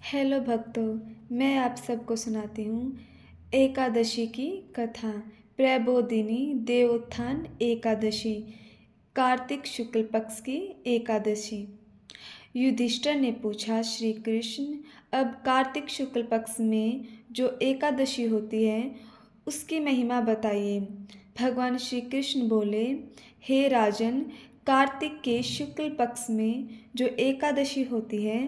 Hello भक्तों, मैं आप सबको सुनाती हूँ एकादशी की कथा। प्रबोधिनी देवोत्थान एकादशी, कार्तिक शुक्ल पक्ष की एकादशी। युधिष्ठिर ने पूछा, श्री कृष्ण, अब कार्तिक शुक्ल पक्ष में जो एकादशी होती है उसकी महिमा बताइए। भगवान श्री कृष्ण बोले, हे राजन, कार्तिक के शुक्ल पक्ष में जो एकादशी होती है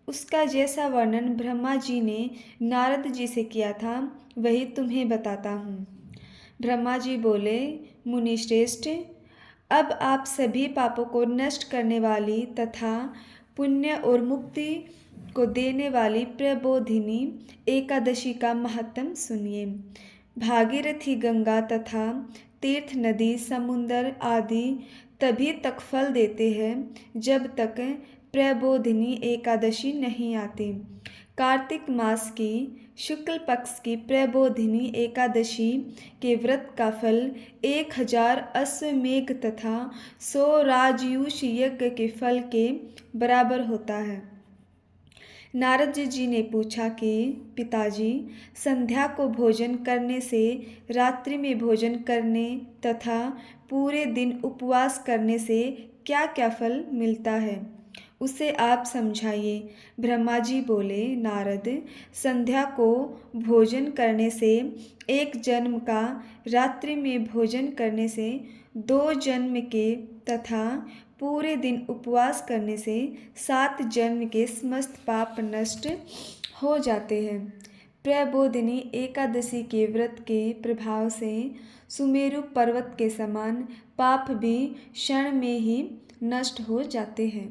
उसका जैसा वर्णन ब्रह्मा जी ने नारद जी से किया था वही तुम्हें बताता हूँ। ब्रह्मा जी बोले, मुनि श्रेष्ठ, अब आप सभी पापों को नष्ट करने वाली तथा पुण्य और मुक्ति को देने वाली प्रबोधिनी एकादशी का महत्म सुनिए। भागीरथी गंगा तथा तीर्थ नदी समुंदर आदि तभी तक फल देते हैं जब तक प्रबोधिनी एकादशी नहीं आती। कार्तिक मास की शुक्ल पक्ष की प्रबोधिनी एकादशी के व्रत का फल 1000 अश्वमेघ तथा 100 राजयूष यज्ञ के फल के बराबर होता है। नारद जी ने पूछा कि पिताजी, संध्या को भोजन करने से, रात्रि में भोजन करने तथा पूरे दिन उपवास करने से क्या क्या फल मिलता है, उसे आप समझाइए। ब्रह्मा जी बोले, नारद, संध्या को भोजन करने से 1 जन्म का, रात्रि में भोजन करने से 2 जन्म के तथा पूरे दिन उपवास करने से 7 जन्म के समस्त पाप नष्ट हो जाते हैं। प्रबोधिनी एकादशी के व्रत के प्रभाव से सुमेरु पर्वत के समान पाप भी क्षण में ही नष्ट हो जाते हैं।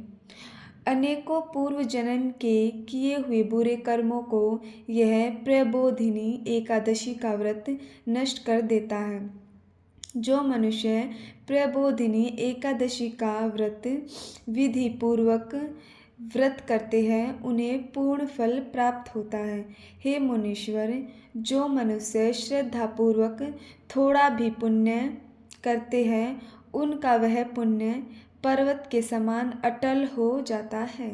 अनेकों पूर्व जन्म के किए हुए बुरे कर्मों को यह प्रबोधिनी एकादशी का व्रत नष्ट कर देता है। जो मनुष्य प्रबोधिनी एकादशी का व्रत विधि पूर्वक व्रत करते हैं उन्हें पूर्ण फल प्राप्त होता है। हे मुनीश्वर, जो मनुष्य श्रद्धापूर्वक थोड़ा भी पुण्य करते हैं उनका वह पुण्य पर्वत के समान अटल हो जाता है।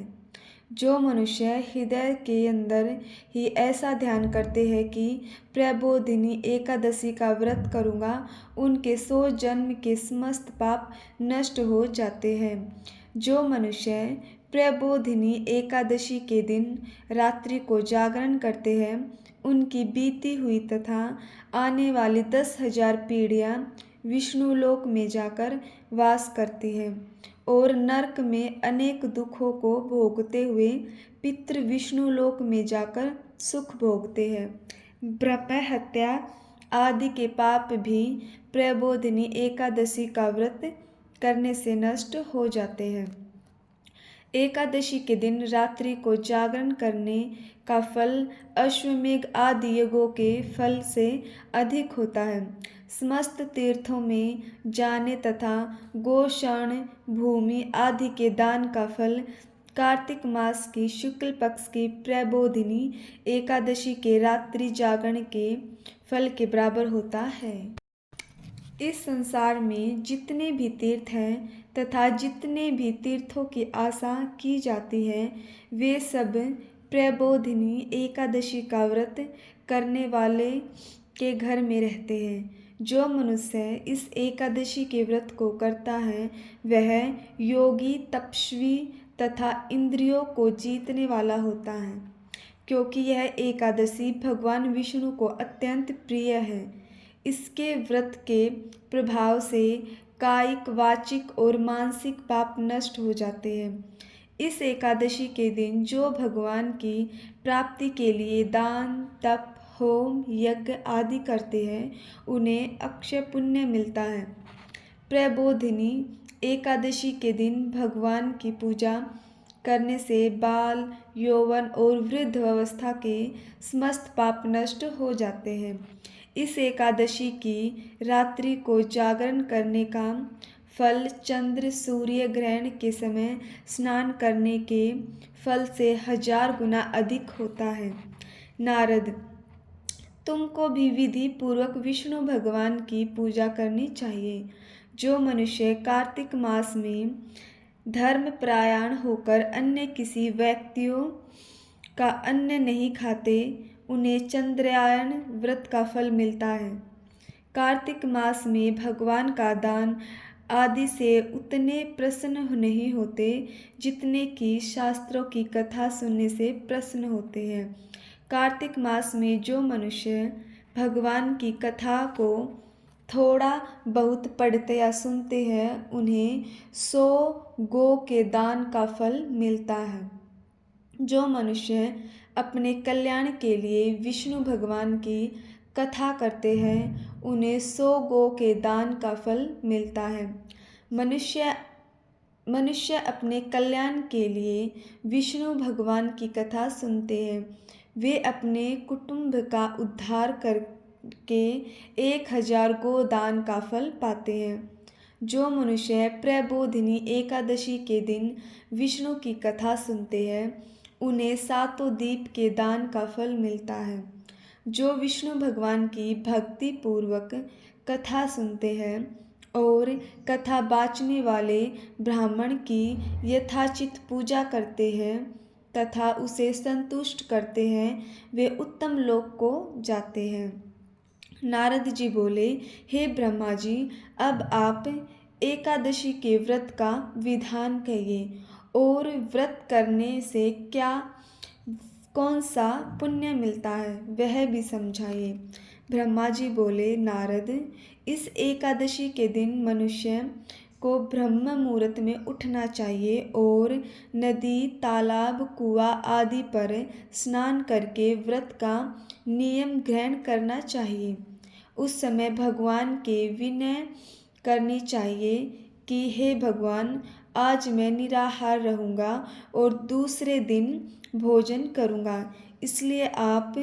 जो मनुष्य हृदय के अंदर ही ऐसा ध्यान करते हैं कि प्रबोधिनी एकादशी का व्रत करूँगा, उनके 100 जन्म के समस्त पाप नष्ट हो जाते हैं। जो मनुष्य प्रबोधिनी एकादशी के दिन रात्रि को जागरण करते हैं उनकी बीती हुई तथा आने वाली 10,000 पीढ़ियाँ विष्णुलोक में जाकर वास करती है और नरक में अनेक दुखों को भोगते हुए पितृ विष्णुलोक में जाकर सुख भोगते हैं। ब्रह्म हत्या आदि के पाप भी प्रबोधिनी एकादशी का व्रत करने से नष्ट हो जाते हैं। एकादशी के दिन रात्रि को जागरण करने का फल अश्वमेघ आदि यज्ञों के फल से अधिक होता है। समस्त तीर्थों में जाने तथा गोशर्ण भूमि आदि के दान का फल कार्तिक मास की शुक्ल पक्ष की प्रबोधिनी एकादशी के रात्रि जागरण के फल के बराबर होता है। इस संसार में जितने भी तीर्थ हैं तथा जितने भी तीर्थों की आशा की जाती है वे सब प्रबोधिनी एकादशी का व्रत करने वाले के घर में रहते हैं। जो मनुष्य इस एकादशी के व्रत को करता है वह योगी, तपस्वी तथा इंद्रियों को जीतने वाला होता है, क्योंकि यह एकादशी भगवान विष्णु को अत्यंत प्रिय है। इसके व्रत के प्रभाव से कायिक, वाचिक और मानसिक पाप नष्ट हो जाते हैं। इस एकादशी के दिन जो भगवान की प्राप्ति के लिए दान, तप, होम, यज्ञ आदि करते हैं उन्हें अक्षय पुण्य मिलता है। प्रबोधिनी एकादशी के दिन भगवान की पूजा करने से बाल, यौवन और वृद्ध अवस्था के समस्त पाप नष्ट हो जाते हैं। इस एकादशी की रात्रि को जागरण करने का फल चंद्र सूर्य ग्रहण के समय स्नान करने के फल से 1000 गुना अधिक होता है। नारद, तुमको भी विधि पूर्वक विष्णु भगवान की पूजा करनी चाहिए। जो मनुष्य कार्तिक मास में धर्मपरायण होकर अन्य किसी व्यक्तियों का अन्न नहीं खाते उन्हें चंद्रायण व्रत का फल मिलता है। कार्तिक मास में भगवान का दान आदि से उतने प्रसन्न नहीं होते जितने कि शास्त्रों की कथा सुनने से प्रसन्न होते हैं। कार्तिक मास में जो मनुष्य भगवान की कथा को थोड़ा बहुत पढ़ते या सुनते हैं उन्हें 100 गौ के दान का फल मिलता है। जो मनुष्य अपने कल्याण के लिए विष्णु भगवान की कथा करते हैं उन्हें 100 गौ के दान का फल मिलता है। मनुष्य अपने कल्याण के लिए विष्णु भगवान की कथा सुनते हैं। वे अपने कुटुंब का उद्धार करके 1000 गोदान का फल पाते हैं। जो मनुष्य प्रबोधिनी एकादशी के दिन विष्णु की कथा सुनते हैं उन्हें 7 दीप के दान का फल मिलता है। जो विष्णु भगवान की भक्ति पूर्वक कथा सुनते हैं और कथा बाँचने वाले ब्राह्मण की यथाचित पूजा करते हैं तथा उसे संतुष्ट करते हैं वे उत्तम लोक को जाते हैं। नारद जी बोले, हे ब्रह्मा जी, अब आप एकादशी के व्रत का विधान कहिए और व्रत करने से कौन सा पुण्य मिलता है वह भी समझाइए। ब्रह्मा जी बोले, नारद, इस एकादशी के दिन मनुष्य को ब्रह्म मुहूर्त में उठना चाहिए और नदी, तालाब, कुआं आदि पर स्नान करके व्रत का नियम ग्रहण करना चाहिए। उस समय भगवान के विनय करनी चाहिए कि हे भगवान, आज मैं निराहार रहूँगा और दूसरे दिन भोजन करूँगा, इसलिए आप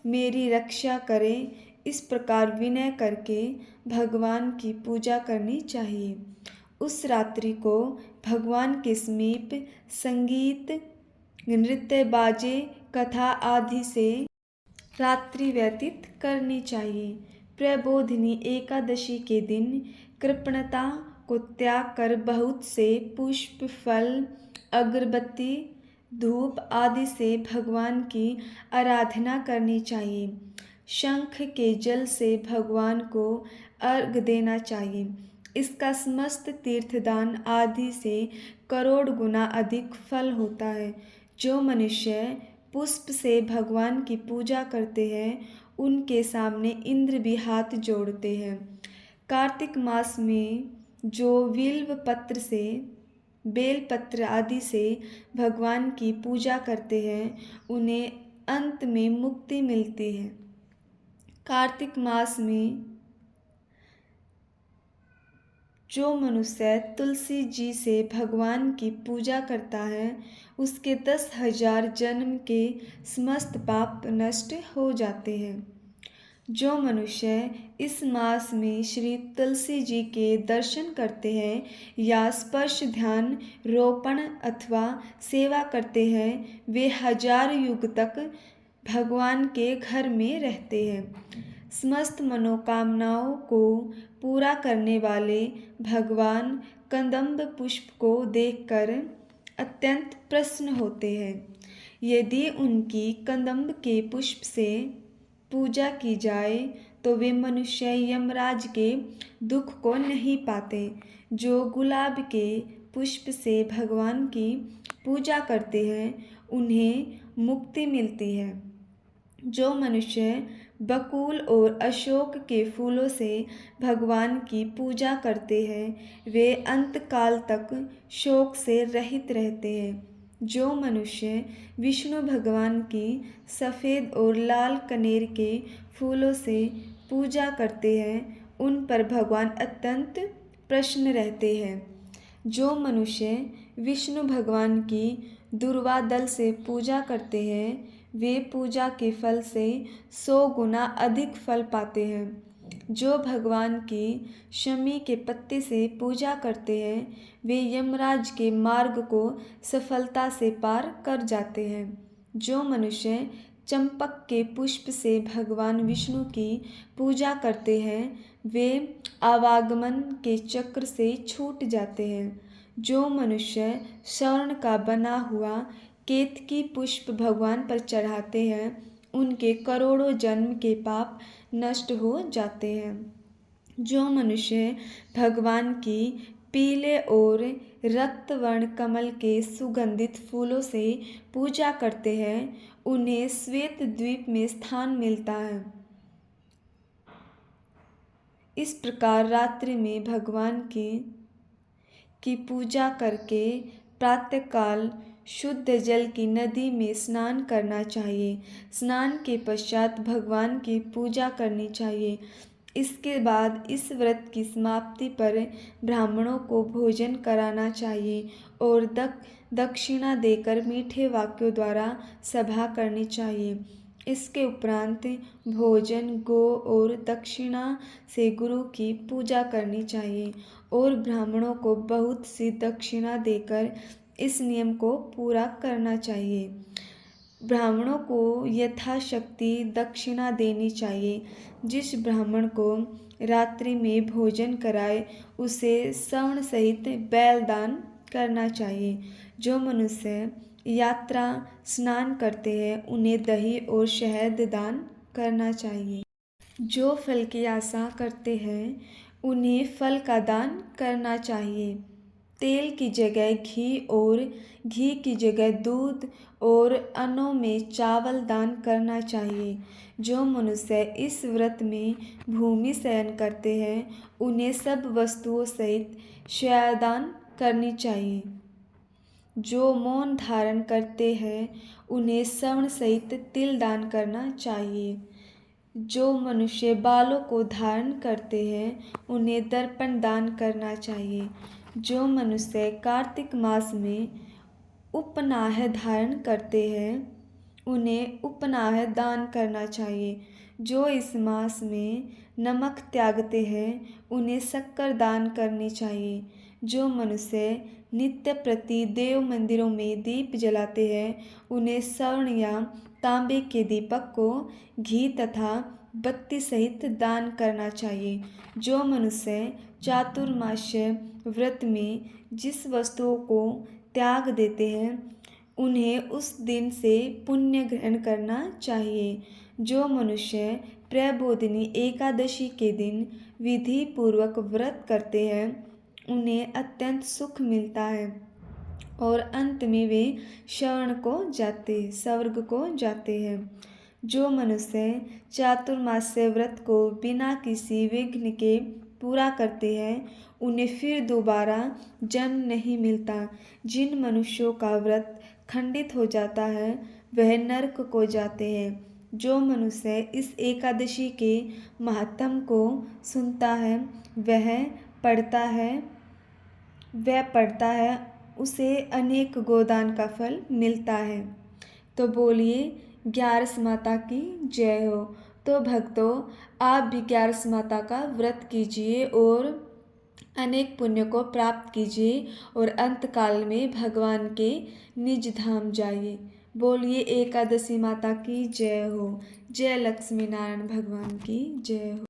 मेरी रक्षा करें। इस प्रकार विनय करके भगवान की पूजा करनी चाहिए। उस रात्रि को भगवान के समीप संगीत, नृत्य, बाजे, कथा आदि से रात्रि व्यतीत करनी चाहिए। प्रबोधिनी एकादशी के दिन कृपणता को त्याग कर बहुत से पुष्प, फल, अगरबत्ती, धूप आदि से भगवान की आराधना करनी चाहिए। शंख के जल से भगवान को अर्घ देना चाहिए। इसका समस्त तीर्थदान आदि से करोड़ गुना अधिक फल होता है। जो मनुष्य पुष्प से भगवान की पूजा करते हैं उनके सामने इंद्र भी हाथ जोड़ते हैं। कार्तिक मास में जो बिल्व पत्र से, बेलपत्र आदि से भगवान की पूजा करते हैं उन्हें अंत में मुक्ति मिलती है। कार्तिक मास में जो मनुष्य तुलसी जी से भगवान की पूजा करता है उसके 10,000 जन्म के समस्त पाप नष्ट हो जाते हैं। जो मनुष्य इस मास में श्री तुलसी जी के दर्शन करते हैं या स्पर्श, ध्यान, रोपण अथवा सेवा करते हैं वे 1000 युग तक भगवान के घर में रहते हैं। समस्त मनोकामनाओं को पूरा करने वाले भगवान कदम्ब पुष्प को देखकर अत्यंत प्रसन्न होते हैं। यदि उनकी कदम्ब के पुष्प से पूजा की जाए तो वे मनुष्य यमराज के दुख को नहीं पाते। जो गुलाब के पुष्प से भगवान की पूजा करते हैं उन्हें मुक्ति मिलती है। जो मनुष्य बकुल और अशोक के फूलों से भगवान की पूजा करते हैं वे अंतकाल तक शोक से रहित रहते हैं। जो मनुष्य विष्णु भगवान की सफ़ेद और लाल कनेर के फूलों से पूजा करते हैं उन पर भगवान अत्यंत प्रसन्न रहते हैं। जो मनुष्य विष्णु भगवान की दूर्वा दल से पूजा करते हैं वे पूजा के फल से 100 गुना अधिक फल पाते हैं। जो भगवान की शमी के पत्ते से पूजा करते हैं वे यमराज के मार्ग को सफलता से पार कर जाते हैं। जो मनुष्य चंपक के पुष्प से भगवान विष्णु की पूजा करते हैं वे आवागमन के चक्र से छूट जाते हैं। जो मनुष्य स्वर्ण का बना हुआ केतकी पुष्प भगवान पर चढ़ाते हैं, उनके करोड़ों जन्म के पाप नष्ट हो जाते हैं। जो मनुष्य भगवान की पीले और रक्त वर्ण कमल के सुगंधित फूलों से पूजा करते हैं, उन्हें श्वेत द्वीप में स्थान मिलता है। इस प्रकार रात्रि में भगवान की पूजा करके प्रातःकाल शुद्ध जल की नदी में स्नान करना चाहिए। स्नान के पश्चात भगवान की पूजा करनी चाहिए। इसके बाद इस व्रत की समाप्ति पर ब्राह्मणों को भोजन कराना चाहिए और दक्षिणा देकर मीठे वाक्यों द्वारा सभा करनी चाहिए। इसके उपरांत भोजन, गो और दक्षिणा से गुरु की पूजा करनी चाहिए और ब्राह्मणों को बहुत सी दक्षिणा देकर इस नियम को पूरा करना चाहिए। ब्राह्मणों को यथाशक्ति दक्षिणा देनी चाहिए। जिस ब्राह्मण को रात्रि में भोजन कराए उसे स्वर्ण सहित बैल दान करना चाहिए। जो मनुष्य यात्रा स्नान करते हैं उन्हें दही और शहद दान करना चाहिए। जो फल की आशा करते हैं उन्हें फल का दान करना चाहिए। तेल की जगह घी और घी की जगह दूध और अन्नों में चावल दान करना चाहिए। जो मनुष्य इस व्रत में भूमि शयन करते हैं उन्हें सब वस्तुओं सहित शय्यादान करनी चाहिए। जो मौन धारण करते हैं उन्हें स्वर्ण सहित तिल दान करना चाहिए। जो मनुष्य बालों को धारण करते हैं उन्हें दर्पण दान करना चाहिए। जो मनुष्य कार्तिक मास में उपनाह धारण करते हैं उन्हें उपनाह दान करना चाहिए। जो इस मास में नमक त्यागते हैं उन्हें शक्कर दान करनी चाहिए। जो मनुष्य नित्य प्रति देव मंदिरों में दीप जलाते हैं उन्हें स्वर्ण या तांबे के दीपक को घी तथा बत्ती सहित दान करना चाहिए। जो मनुष्य चातुर्मास्य व्रत में जिस वस्तुओं को त्याग देते हैं उन्हें उस दिन से पुण्य ग्रहण करना चाहिए। जो मनुष्य प्रबोधिनी एकादशी के दिन विधि पूर्वक व्रत करते हैं उन्हें अत्यंत सुख मिलता है और अंत में वे स्वर्ग को जाते हैं। जो मनुष्य चातुर्मास्य व्रत को बिना किसी विघ्न के पूरा करते हैं उन्हें फिर दोबारा जन्म नहीं मिलता। जिन मनुष्यों का व्रत खंडित हो जाता है वह नरक को जाते हैं। जो मनुष्य इस एकादशी के महात्म को सुनता है वह पढ़ता है उसे अनेक गोदान का फल मिलता है। तो बोलिए ग्यारस माता की जय हो। तो भक्तों, आप भी ग्यारस माता का व्रत कीजिए और अनेक पुण्य को प्राप्त कीजिए और अंतकाल में भगवान के निज धाम जाइए। बोलिए एकादशी माता की जय हो। जय लक्ष्मी नारायण भगवान की जय हो।